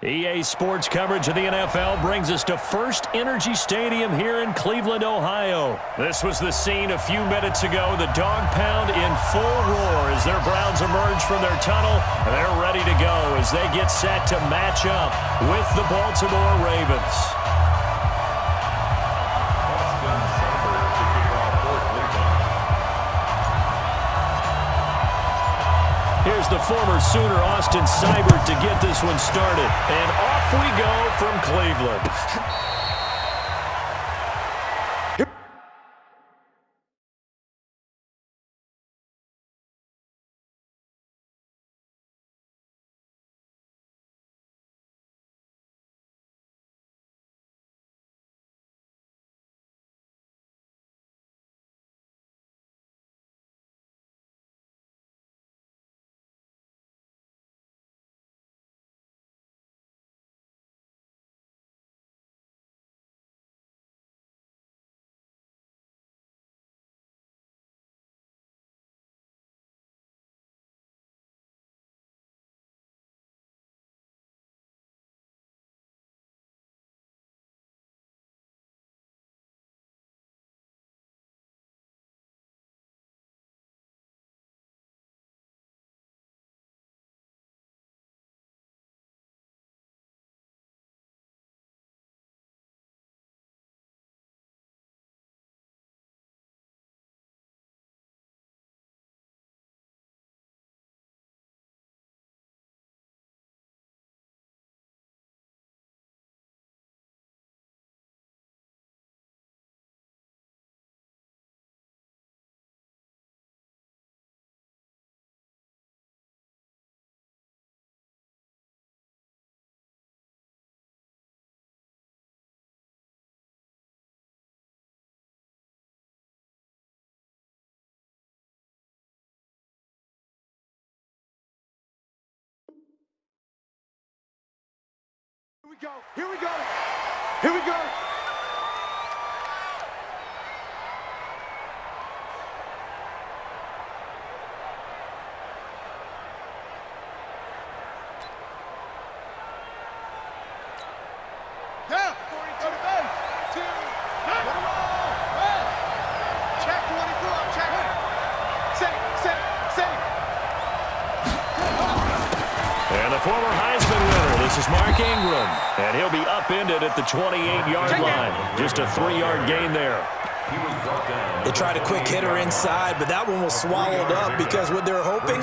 EA Sports coverage of the NFL brings us to First Energy Stadium here in Cleveland, Ohio. This was the scene a few minutes ago. The dog pound in full roar as their Browns emerge from their tunnel. They're ready to go as they get set to match up with the Baltimore Ravens. Here's the former Sooner, Austin Seibert, to get this one started. And off we go from Cleveland. Here we go. Here we go. Yeah. 42 to base. 2. Check 24. Check. Safe. And the former Heisman winner, this is Mark Ingram. And he'll be upended at the 28-yard line. Just a 3-yard gain there. They tried a quick hitter inside, but that one was swallowed up because what they're hoping,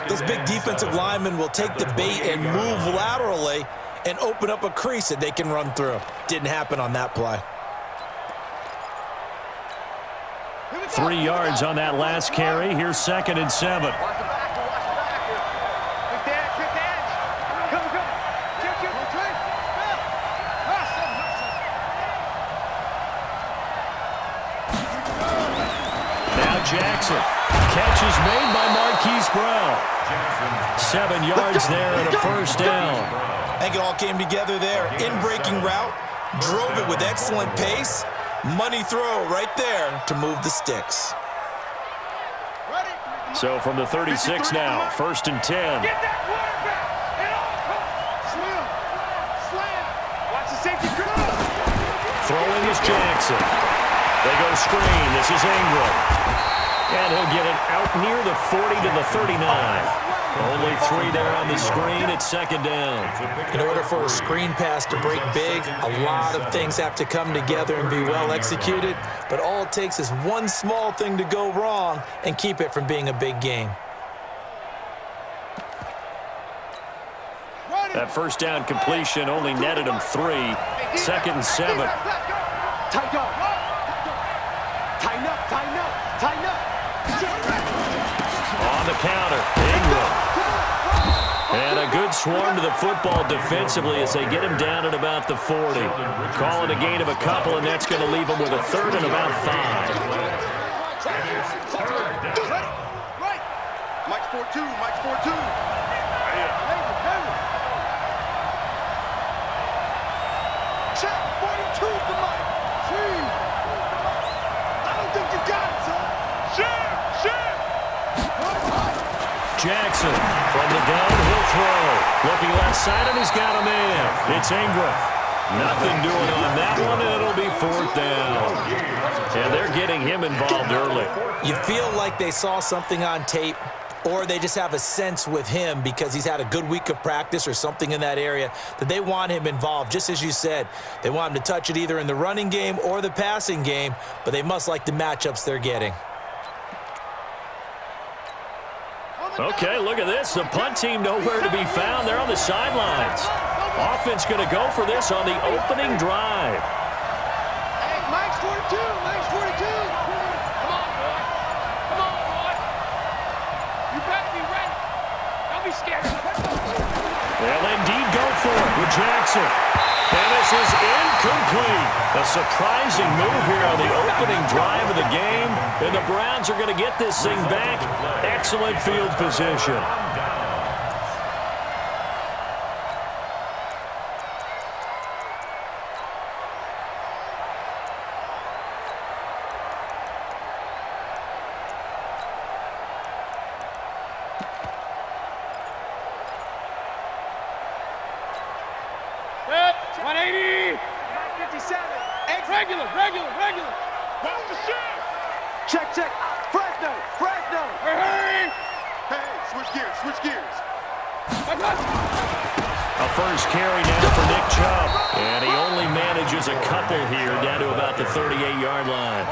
those big defensive linemen will take the bait and move laterally and open up a crease that they can run through. Didn't happen on that play. 3 yards on that last carry. Here's 2nd and 7. Jackson. Catch is made by Marquise Brown. 7 yards there and a first down. I think it all came together there. In-breaking route. Drove it with excellent pace. Money throw right there to move the sticks. So from the 36 now, 1st and 10. Get that quarterback! Slam! Watch the safety drill! Throwing is Jackson. They go screen. This is Ingram. And he'll get it out near the 40 to the 39. Only 3 there on the screen. It's 2nd down. In order for a screen pass to break big, a lot of things have to come together and be well executed. But all it takes is one small thing to go wrong and keep it from being a big game. That first down completion only netted him 3. 2nd and 7. Tighten up. On the counter, Ingram. And a good swarm to the football defensively as they get him down at about the 40. Call it a gain of a couple, and that's going to leave him with a 3rd and about 5. Mike's 4-2. Check 42 for Mike. I don't think you got it, son. Share. Jackson. From the gun, he'll throw. Looking left side, and he's got a man. It's Ingram. Nothing doing on that one, and it'll be 4th down. And they're getting him involved early. You feel like they saw something on tape, or they just have a sense with him because he's had a good week of practice or something in that area that they want him involved. Just as you said, they want him to touch it either in the running game or the passing game, but they must like the matchups they're getting. Okay, look at this. The punt team nowhere to be found. They're on the sidelines. Offense going to go for this on the opening drive. Hey, Mike's 42. Mike's 42. Come on, boy. Come on, boy. You better be ready. Don't be scared. They'll indeed go for it with Jackson. And this is incomplete. A surprising move here on the opening drive of the game. And the Browns are going to get this thing back. Excellent field position. Set. 180. 57. Regular. Watch the shot. Check. Fresno. Hey. Hey, switch gears. A first carry down for Nick Chubb. And he only manages a couple here down to about the 38-yard line.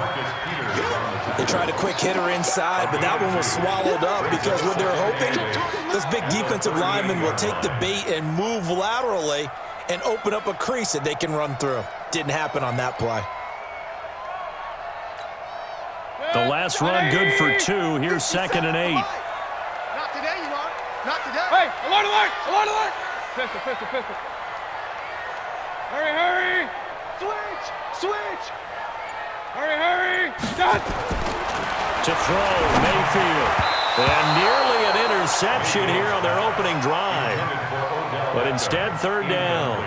They tried a quick hitter inside, but that one was swallowed up because what they're hoping, this big defensive lineman will take the bait and move laterally and open up a crease that they can run through. Didn't happen on that play. The last run good for 2. Here's 2nd and 8. Not today, you are. Not today. Hey, alert. Pistol. Hurry. Switch. Hurry. Done. To throw, Mayfield. And nearly an interception here on their opening drive. But instead, 3rd down.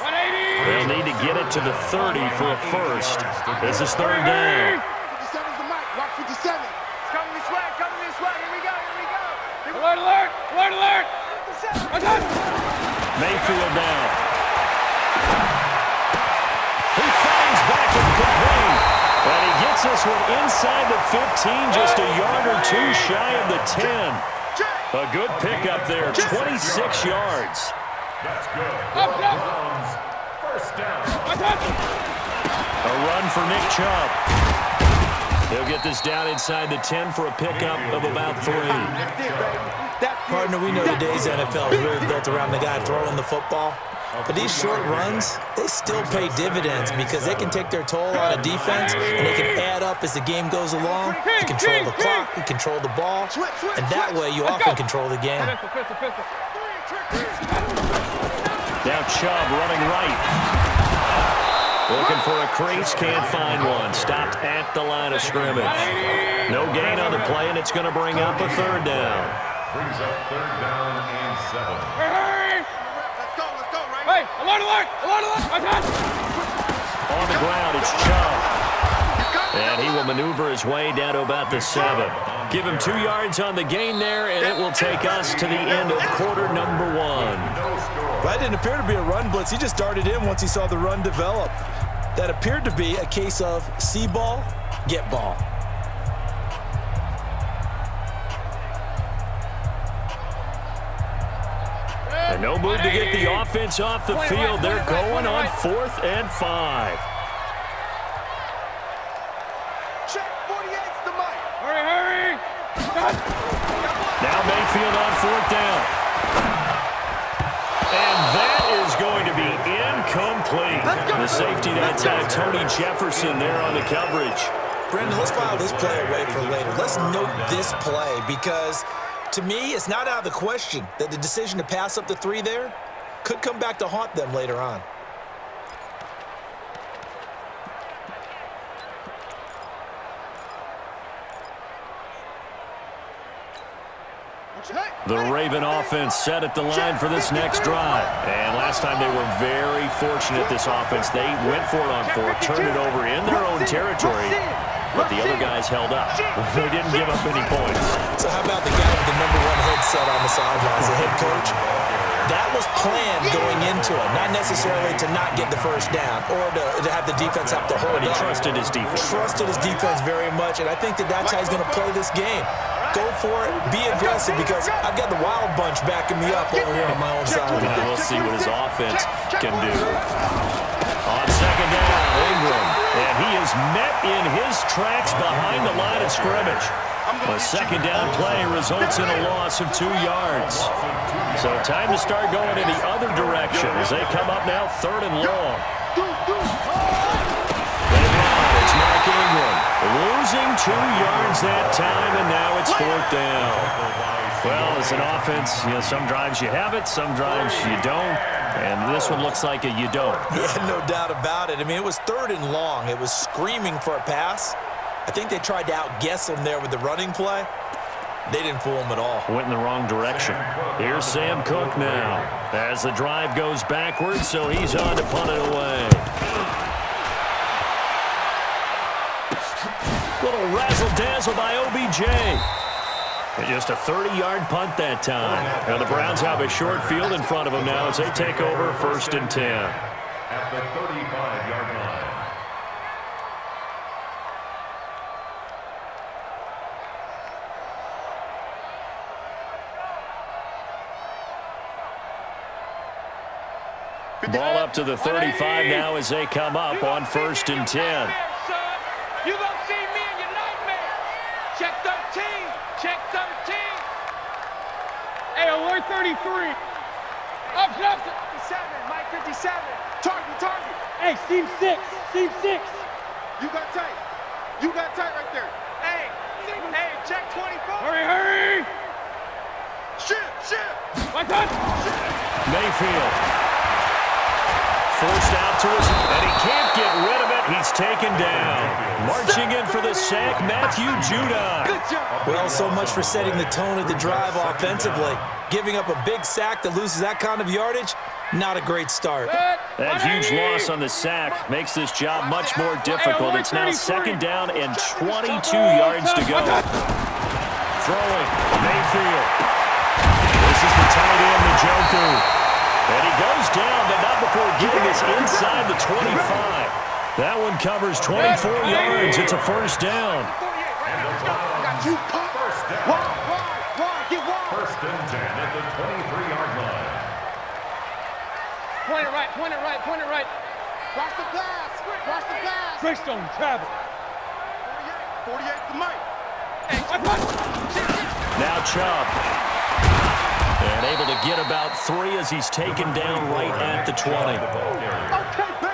180. They'll need to get it to the 30 for a first. This is 3rd down. 57's the mic. Watch 57. It's coming this way. Here we go. Alert. Mayfield down. He finds back incomplete. And he gets this one inside the 15, just a yard or 2 shy of the 10. A good pickup there, 26 yards. That's good. First down. A run for Nick Chubb. He'll get this down inside the 10 for a pickup of about 3. Partner, we know today's NFL is really built around the guy throwing the football. But these short runs, they still pay dividends because they can take their toll on a defense and they can add up as the game goes along. You control the clock, you control the ball, and that way you often control the game. Now Chubb running right. Looking for a crease, can't find one. Stopped at the line of scrimmage. No gain on the play, and it's going to bring up a 3rd down. Brings up 3rd down and 7. Let's go, right? Hey, alert! On the ground, it's Chubb. And he will maneuver his way down to about the 7. Give him 2 yards on the gain there, and it will take us to the end of quarter number 1. That didn't appear to be a run blitz. He just darted in once he saw the run develop. That appeared to be a case of see ball, get ball. And no move to get the offense off the field. They're going on 4th and 5. Check 48's the mic. Hurry. Now Mayfield on 4th down. And that is going to be incomplete. The safety that's Tony Jefferson there on the coverage. Brendan, let's file this play away for later. Let's note this play because, to me, it's not out of the question that the decision to pass up the 3 there could come back to haunt them later on. The Raven offense set at the line for this next drive. And last time they were very fortunate, this offense. They went for it on 4, turned it over in their own territory, but the other guys held up. They didn't give up any points. So how about the guy with the #1 headset on the sidelines, the head coach? That was planned going into it, not necessarily to not get the first down or to have the defense have to hold But he up. trusted his defense. Trusted his defense very much, and I think that's how he's going to play this game. Go for it, be aggressive, because I've got the wild bunch backing me up over here on my own side. Now we'll see what his offense can do. On second down, Ingram, and he is met in his tracks behind the line of scrimmage. A second down play results in a loss of 2 yards. So time to start going in the other direction as they come up now 3rd and long. It's Mark Ingram losing 2 yards that time, and now it's 4th down. Well, as an offense, some drives you have it, some drives you don't, and this one looks like you don't. Yeah, no doubt about it. I mean, it was 3rd and long. It was screaming for a pass. I think they tried to outguess him there with the running play. They didn't fool him at all. Went in the wrong direction. Here's Sam Cook now as the drive goes backwards, so he's on to punt it away. Little razzle-dazzle by OBJ. And just a 30-yard punt that time. Now the Browns have a short field in front of them now as they take over 1st and 10. At the 35-yard line. Ball up to the 35 now as they come up on 1st and 10. You gonna see me in your nightmare. Check 13. Check 13. Hey, alert 33. Up, 57. Mike 57. Target. Hey, seam 6. Seam 6. You got tight. You got tight right there. Hey, check 24. Hurry. Shit. What's up? Mayfield. Forced out to us, and he can't get rid of it. He's taken down. Marching in for the sack, Matthew Judon. Good job. Well, so much for setting the tone of the drive offensively. Giving up a big sack that loses that kind of yardage, not a great start. That huge loss on the sack makes this job much more difficult. It's now 2nd down and 22 yards to go. Throwing, Mayfield. This is the tight end, Njoku. And he goes down, but not before getting us inside the 25. That one covers 24 yards. It's a 1st down. First and 10 at the 23-yard line. Point it right. Watch the pass. Greystone, travel. 48 to Mike. Now Chubb. And able to get about 3 as he's taken down right at the 20.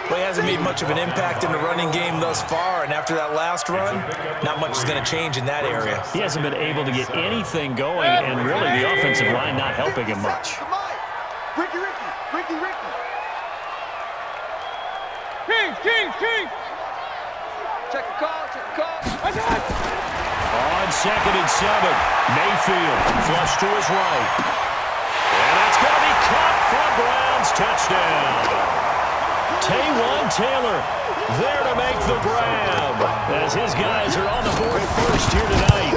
Well, he hasn't made much of an impact in the running game thus far, and after that last run, not much is going to change in that area. He hasn't been able to get anything going, and really the offensive line not helping him much. Ricky. King. Check the call. On 2nd and 7, Mayfield flush to his right. And that's going to be caught for a Browns touchdown. Taywan Taylor there to make the grab as his guys are on the board first here tonight.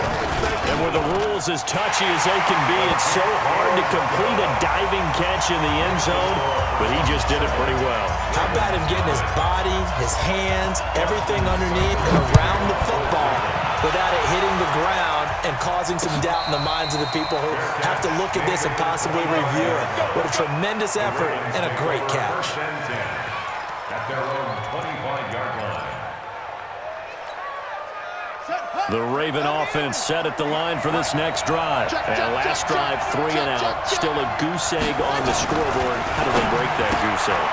And with the rules as touchy as they can be, it's so hard to complete a diving catch in the end zone, but he just did it pretty well. How about him getting his body, his hands, everything underneath and around the football without it hitting the ground and causing some doubt in the minds of the people who have to look at this and possibly review it. What a tremendous effort and a great catch. At their own 25-yard line. The Raven offense set at the line for this next drive. And last drive, 3 and out. Still a goose egg on the scoreboard. How do they break that goose egg?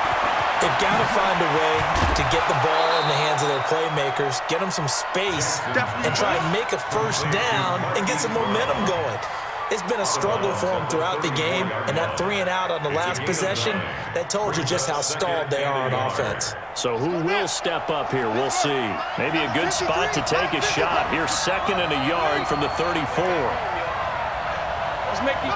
They've got to find a way to get the ball in the hands of their playmakers, get them some space, and try and make a 1st down and get some momentum going. It's been a struggle for them throughout the game, and that 3 and out on the last possession, that told you just how stalled they are on offense. So who will step up here? We'll see. Maybe a good spot to take a shot. Here's 2nd and a yard from the 34. Let's make these.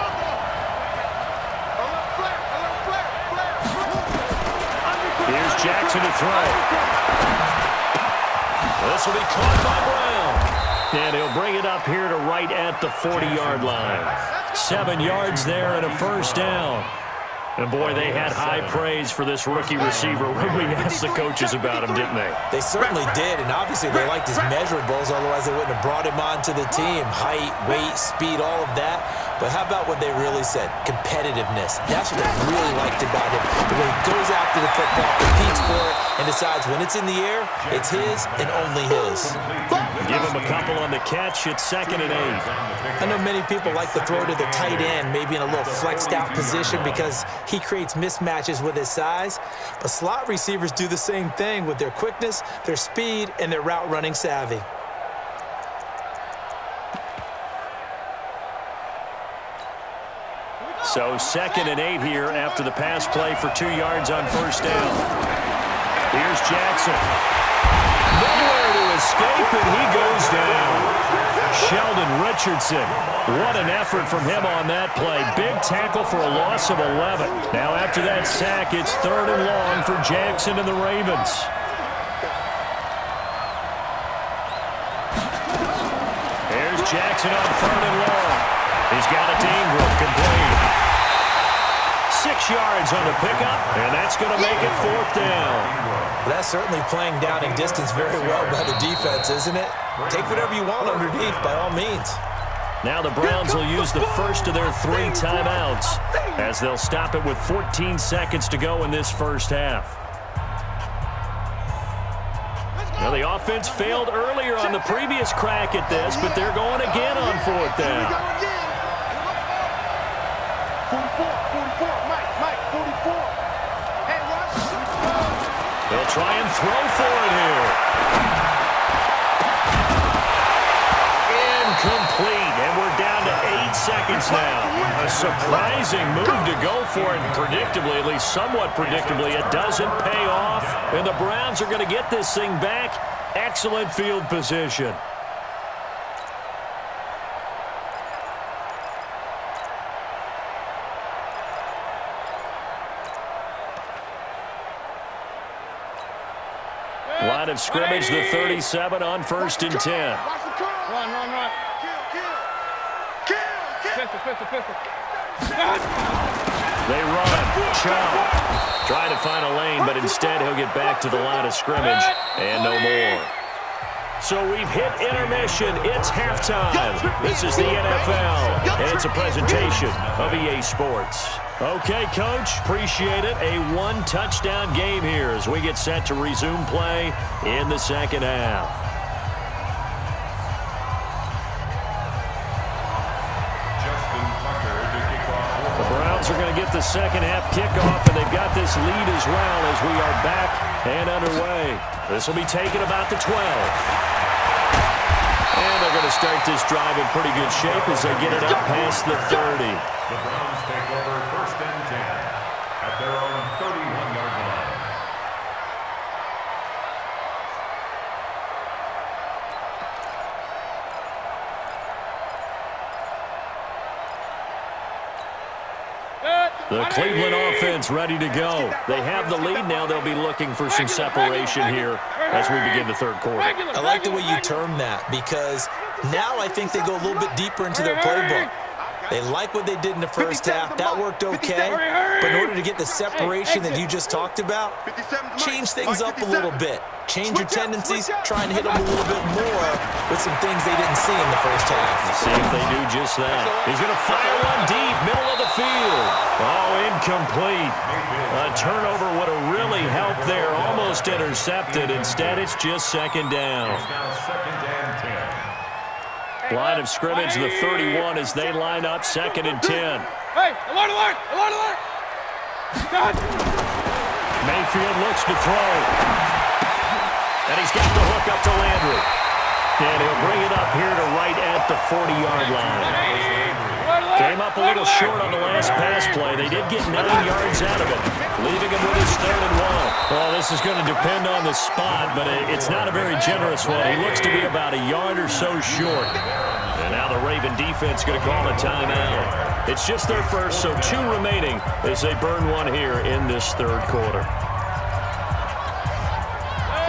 Here's Jackson to throw. This will be caught by Brown. And he'll bring it up here to right at the 40-yard line. 7 yards there and a first down. And, boy, they had high praise for this rookie receiver when we asked the coaches about him, didn't they? They certainly did, and obviously they liked his measurables, otherwise they wouldn't have brought him onto the team. Height, weight, speed, all of that. But how about what they really said? Competitiveness. That's what they really liked about him. The way he goes after the football, competes for it, and decides when it's in the air, it's his and only his. Give him a couple on the catch. It's 2nd and 8. I know many people like to throw to the tight end, maybe in a little flexed out position because he creates mismatches with his size. But slot receivers do the same thing with their quickness, their speed, and their route running savvy. So 2nd and 8 here after the pass play for 2 yards on first down. Here's Jackson. Nowhere to escape, and he goes down. Sheldon Richardson. What an effort from him on that play. Big tackle for a loss of 11. Now after that sack, it's 3rd and long for Jackson and the Ravens. Here's Jackson on 3rd and long. He's got it to Ingram, complete. 6 yards on the pickup, and that's going to make it 4th down. Well, that's certainly playing down in distance very well by the defense, isn't it? Take whatever you want underneath, by all means. Now the Browns will use the first of their 3 timeouts as they'll stop it with 14 seconds to go in this first half. Now the offense failed earlier on the previous crack at this, but they're going again on 4th down. 44, Mike, 44. Hey, Russ. They'll try and throw for it here. Incomplete, and we're down to 8 seconds now. A surprising move to go for it, and predictably, at least somewhat predictably, it doesn't pay off, and the Browns are going to get this thing back. Excellent field position. Line of scrimmage, the 37 on 1st and 10. Run. Pistol. They run. Chop. Trying to find a lane, but instead he'll get back to the line of scrimmage and no more. So we've hit intermission. It's halftime. This is the NFL, and it's a presentation of EA Sports. Okay, Coach, appreciate it. A 1-touchdown game here as we get set to resume play in the second half. The Browns are going to get the second half kickoff, and they've got this lead as well as we are back and underway. This will be taken about the 12. And they're going to start this drive in pretty good shape as they get it up past the 30. The Browns take over 1st and 10 at their own 31-yard line. The Cleveland offense ready to go. They have the lead now. They'll be looking for some separation here as we begin the 3rd quarter. I like the way you term that because now I think they go a little bit deeper into their playbook. They like what they did in the first half. That worked okay. But in order to get the separation that you just talked about, change things up a little bit. Change your tendencies, try and hit them a little bit more with some things they didn't see in the first half. See if they do just that. He's going to fire one deep, middle of the field. Oh, incomplete. A turnover would have really helped there. Almost intercepted. Instead, it's just 2nd down. Line of scrimmage, the 31 as they line up 2nd and 10. Hey, alert! Mayfield looks to throw. And he's got the hook up to Landry. And he'll bring it up here to right at the 40-yard line. Came up a little short on the last pass play. They did get 9 yards out of it, leaving him with his 3rd and 1. Well, this is going to depend on the spot, but it's not a very generous one. He looks to be about a yard or so short. And now the Raven defense going to call a timeout. It's just their first, so 2 remaining as they burn one here in this 3rd quarter.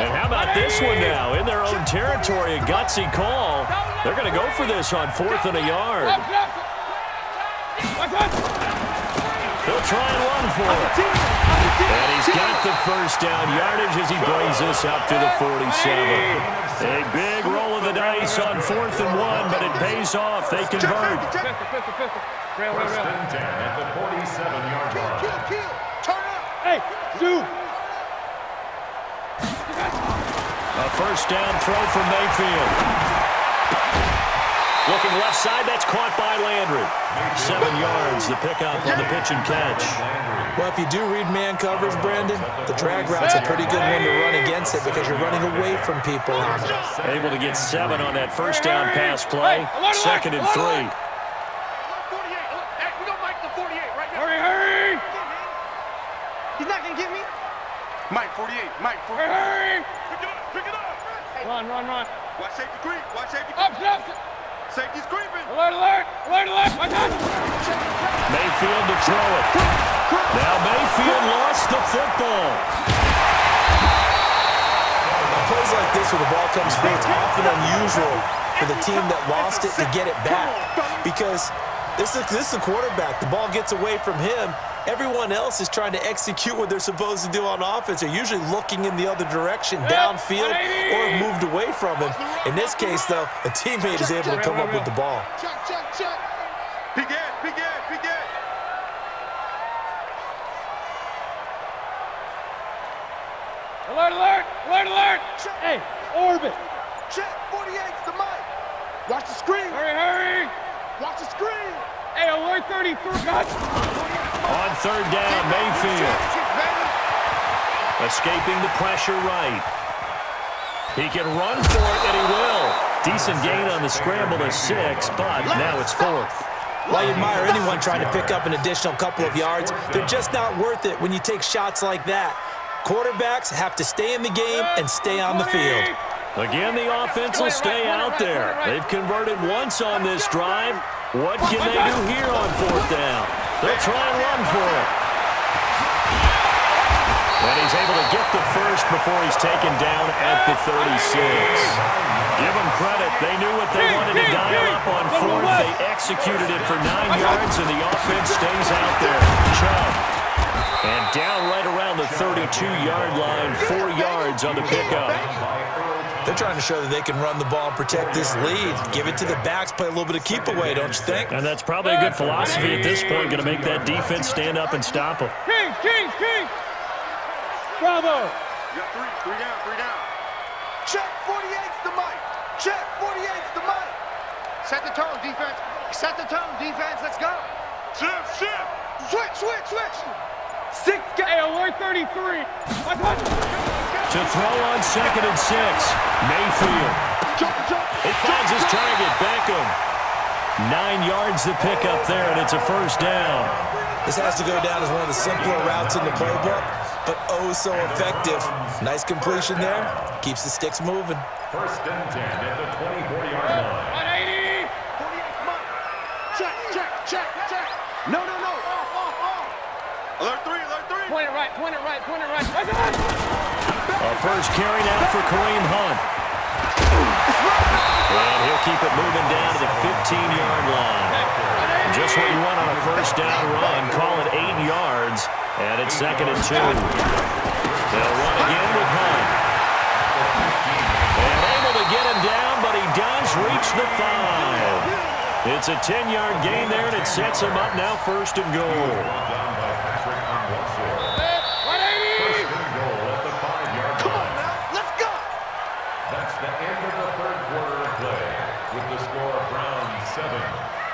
And how about this one now? In their own territory, a gutsy call. They're going to go for this on 4th and a yard. He'll try and run for it. And he's got the first down yardage as he brings this up to the 47. A big roll of the dice on 4th and 1, but it pays off. They convert. First and 10 at the 47-yard line. Turn up. Hey, Zoo. A first down throw from Mayfield. Looking left side, that's caught by Landry. 7 yards, the pickup on the pitch and catch. Well, if you do read man coverage, Brandon, the drag route's a pretty good one to run against it because you're running away from people on it. Able to get 7 on that first down pass play. 2nd and 3. Hey, we gonna Mike the 48 right now. Hurry! He's not gonna get me. Mike 48. Mike 48. Hurry! Pick it up. Run. Watch safety creep. Up. Safety's creeping. Alert. Watch out. Mayfield to throw it. Now Mayfield lost the football. Plays like this when the ball comes free, it's often unusual for the team that lost it to get it back because this is a quarterback. The ball gets away from him. Everyone else is trying to execute what they're supposed to do on offense. They're usually looking in the other direction, downfield, or have moved away from him. In this case, though, a teammate is able to come up with the ball. Check. Big head. Alert. Hey, orbit. Check, 48's the mic. Watch the screen. Hurry. Watch the screen. Hey, alert 33. On 3rd down, Mayfield. Escaping the pressure right. He can run for it, and he will. Decent gain on the scramble to 6, but now it's 4th. Well, I admire anyone trying to pick up an additional couple of yards. They're just not worth it when you take shots like that. Quarterbacks have to stay in the game and stay on the field. Again, the offense will stay out there. They've converted once on this drive. What can they do here on 4th down? They'll try and run for it. And he's able to get the first before he's taken down at the 36. Give them credit. They knew what they wanted to dial up on 4th. They executed it for 9 yards, and the offense stays out there. Chubb. And down right around the 32-yard line, 4 yards on the pickup. They're trying to show that they can run the ball and protect this lead. Give it to the backs, play a little bit of keep away, don't you think? And that's probably a good philosophy at this point, going to make that defense stand up and stop them. King! Bravo! You got three down. Check, 48's the mic. Set the tone, defense. Let's go. Shift. Switch. 6, hey, alert 33. To throw on 2nd and 6. Mayfield. He finds his target, Beckham. 9 yards to pick up there, and it's a first down. This has to go down as one of the simpler routes in the playbook, but oh so effective. Nice completion there. Keeps the sticks moving. First and 10 at the 24-yard line. 180. 48's check. No. Alert 3. Point it right. A first carry now for Kareem Hunt. And he'll keep it moving down to the 15-yard line. Just what you want on a first down run. Call it 8 yards, and it's 2nd and 2. They'll run again with Hunt. And able to get him down, but he does reach the 5. It's a 10-yard gain there, and it sets him up now 1st and goal.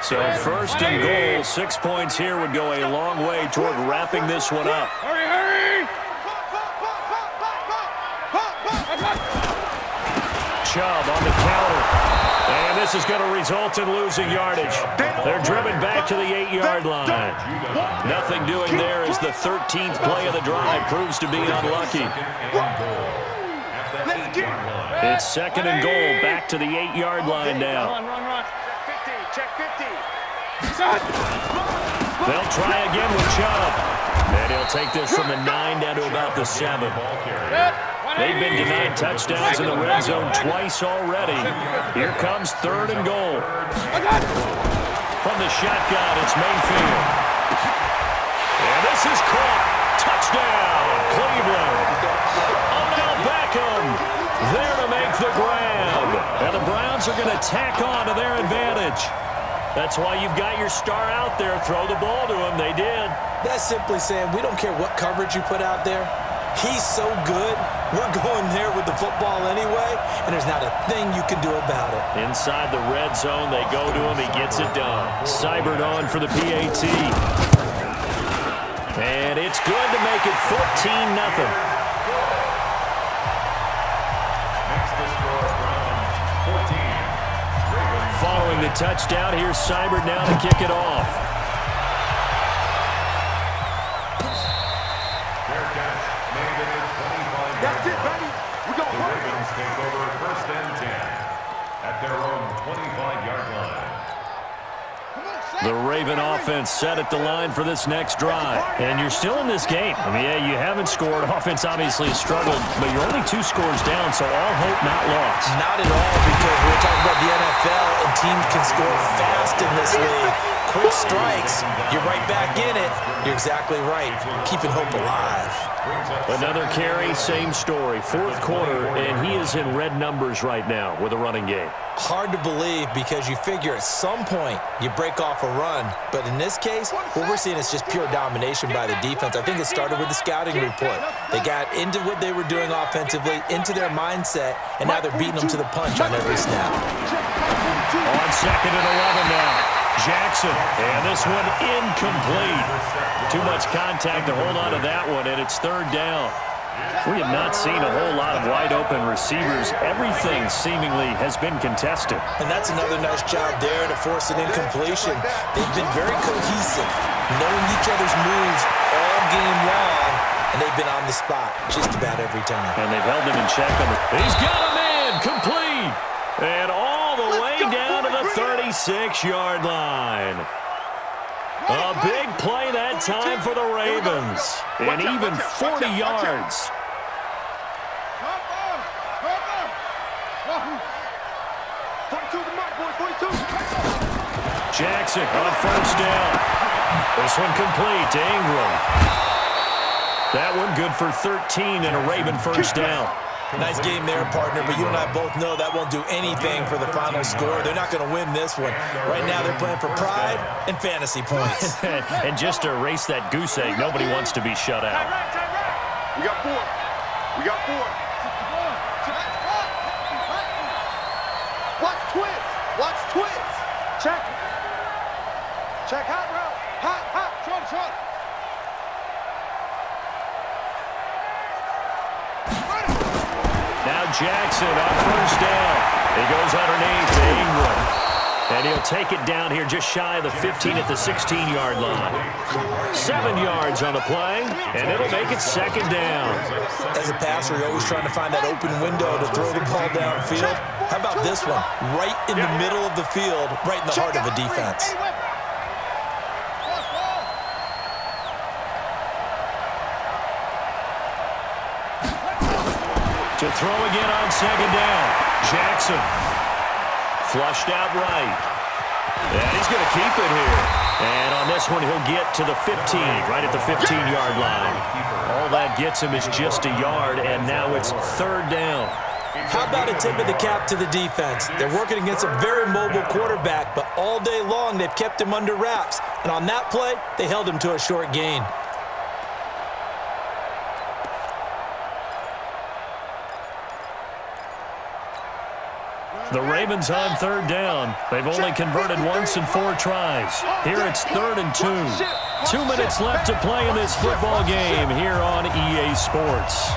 So 1st and goal, 6 points here would go a long way toward wrapping this one up. Hurry! Chubb on the counter. And this is going to result in losing yardage. They're driven back to the 8-yard line. Nothing doing there as the 13th play of the drive proves to be unlucky. It's 2nd and goal, back to the 8-yard line now. Run. Check 50. They'll try again with Chubb. And he'll take this from the 9 down to about the 7. They've been denied touchdowns in the red zone twice already. Here comes 3rd and goal. From the shotgun, it's Mayfield. And this is caught. Touchdown, Cleveland. Odell Beckham there to make the grab. And the Browns are going to tack on to their advantage. That's why you've got your star out there. Throw the ball to him. They did. That's simply saying we don't care what coverage you put out there. He's so good. We're going there with the football anyway, and there's not a thing you can do about it. Inside the red zone, they go to him. He gets it done. Cybered on for the PAT. And it's good to make it 14-0. Following the touchdown, here's Cyber now to kick it off. That's it, baby. We go. The Ravens take over 1st and 10 at their own 25-yard line. The Raven offense set at the line for this next drive. And you're still in this game. I mean, yeah, you haven't scored. Offense obviously struggled, but you're only 2 scores down, so all hope not lost. Not at all, because we're talking about the NFL, and teams can score fast in this league. Quick strikes, you're right back in it. You're exactly right. Keeping hope alive. Another carry, same story. 4th quarter, and he is in red numbers right now with a running game. Hard to believe, because you figure at some point you break off a run. But in this case, what we're seeing is just pure domination by the defense. I think it started with the scouting report. They got into what they were doing offensively, into their mindset, and now they're beating them to the punch on every snap. On 2nd and 11 now. Jackson, and this one incomplete. Too much contact to hold on to that one, and it's 3rd down. We have not seen a whole lot of wide-open receivers. Everything seemingly has been contested. And that's another nice job there to force an incompletion. They've been very cohesive, knowing each other's moves all game long, and they've been on the spot just about every time. And they've held him in check. He's got him in, complete, and all the way down to the 36-yard line. A big play that time for the Ravens, and even 40 yards. Jackson on 1st down. This one complete to Ingram. That one good for 13 and a Raven 1st down. Nice game there, partner, but you and I both know that won't do anything for the final score. They're not going to win this one. Right now they're playing for pride and fantasy points. And just to erase that goose egg, nobody wants to be shut out. We got 4. We got 4. Watch twist. Watch twist. Check. Check hot route. Hot, hot. Short. Now Jackson on 1st down. He goes underneath to Ingram. And he'll take it down here just shy of the 15 at the 16-yard line. 7 yards on the play, and it'll make it 2nd down. As a passer, you're always trying to find that open window to throw the ball downfield. How about this one? Right in the middle of the field, right in the heart of a defense. To throw again on 2nd down. Jackson flushed out right. And he's going to keep it here. And on this one, he'll get to the 15, right at the 15-yard line. All that gets him is just a yard, and now it's 3rd down. How about a tip of the cap to the defense? They're working against a very mobile quarterback, but all day long they've kept him under wraps. And on that play, they held him to a short gain. The Ravens on 3rd down. They've only converted once in 4 tries. Here it's 3rd and 2. 2 minutes left to play in this football game here on EA Sports.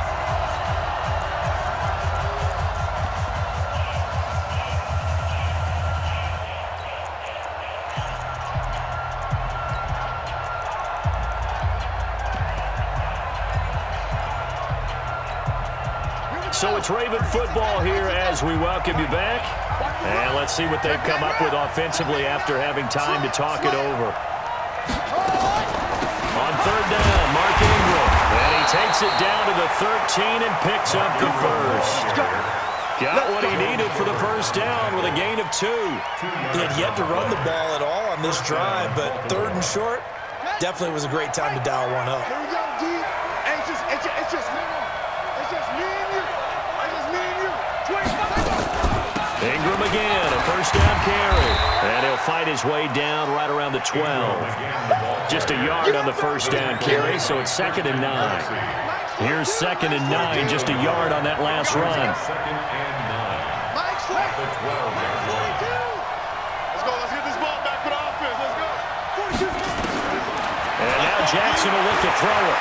So it's Raven football here as we welcome you back. And let's see what they've come up with offensively after having time to talk it over. On 3rd down, Mark Ingram. And he he takes it down to the 13 and picks up the first. Got what he needed for the first down with a gain of 2. He had yet to run the ball at all on this drive, but 3rd and short definitely was a great time to dial one up. Here we go, D. Hey, it's just me and you. It's just me and you. 25. Ingram again, a first down carry. And he'll fight his way down right around the 12. Just a yard on the first down carry, so it's 2nd and 9. Here's 2nd and 9, just a yard on that last run. 2nd and 9. Mike's At the 12. Let's go. Let's get this ball back for the offense. Let's go. 42. And now Jackson will look to throw it.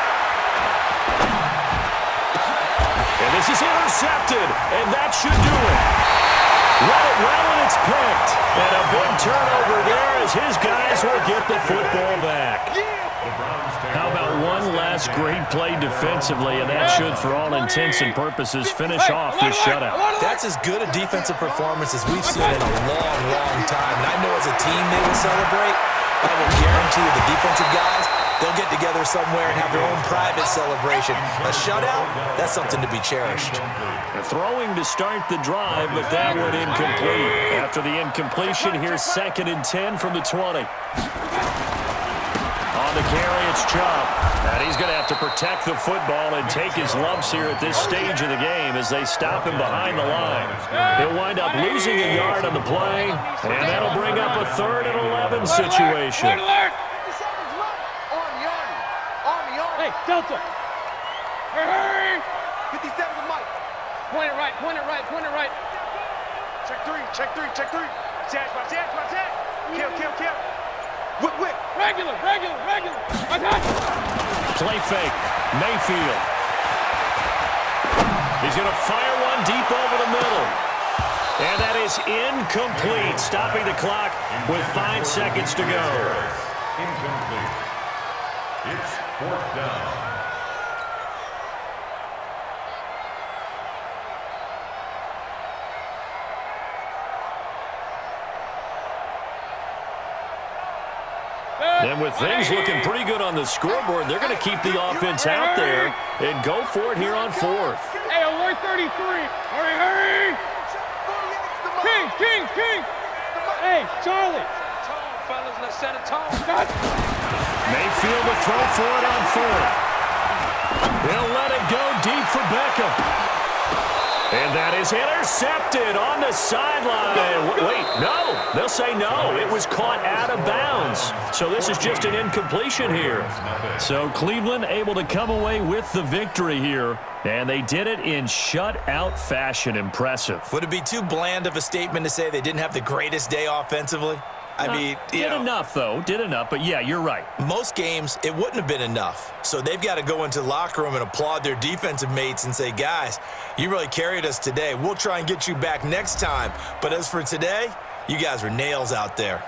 And this is intercepted, and that should do it. Let it well, and it's picked. And a big turnover there as his guys will get the football back. How about one last great play defensively, and that should, for all intents and purposes, finish off this shutout. That's as good a defensive performance as we've seen in a long, long time. And I know as a team they will celebrate. I will guarantee you the defensive guys, they'll get together somewhere and have their own private celebration. A shutout, that's something to be cherished. Throwing to start the drive, but that one incomplete. After the incompletion, here's 2nd and 10 from the 20. On the carry, it's Chubb. And he's going to have to protect the football and take his lumps here at this stage of the game as they stop him behind the line. He'll wind up losing a yard on the play, and that'll bring up a 3rd and 11 situation. Hey, Delta. Hey! 57 to Mike. Point it right, point it right, point it right. Check 3, check 3, check 3. Catch. Kill. Whip. Regular. Attack. Play fake. Mayfield. He's going to fire one deep over the middle. And that is incomplete, stopping the clock with 5 seconds to go. Incomplete. It's 4th down. And with things looking pretty good on the scoreboard, they're going to keep the offense out there and go for it here on 4th. Hey, alert 33. Hurry. King. Hey, Charlie. Tone, fellas, let's set a tone. Mayfield will throw for it on 4th. He'll let it go deep for Beckham. And that is intercepted on the sideline. Wait, no. They'll say no. It was caught out of bounds. So this is just an incompletion here. So Cleveland able to come away with the victory here. And they did it in shutout fashion. Impressive. Would it be too bland of a statement to say they didn't have the greatest day offensively? I mean, did enough, though. Did enough. But, yeah, you're right. Most games, it wouldn't have been enough. So they've got to go into the locker room and applaud their defensive mates and say, guys, you really carried us today. We'll try and get you back next time. But as for today, you guys were nails out there.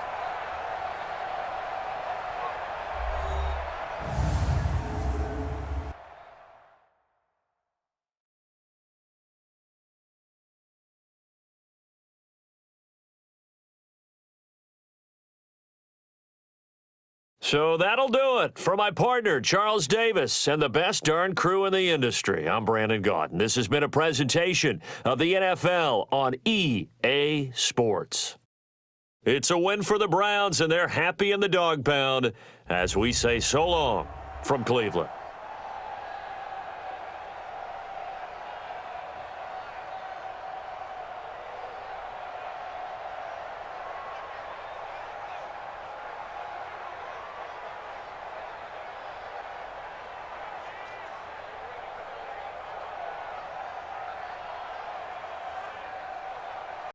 So that'll do it. For my partner, Charles Davis, and the best darn crew in the industry, I'm Brandon Gaudin. This has been a presentation of the NFL on EA Sports. It's a win for the Browns, and they're happy in the dog pound as we say so long from Cleveland.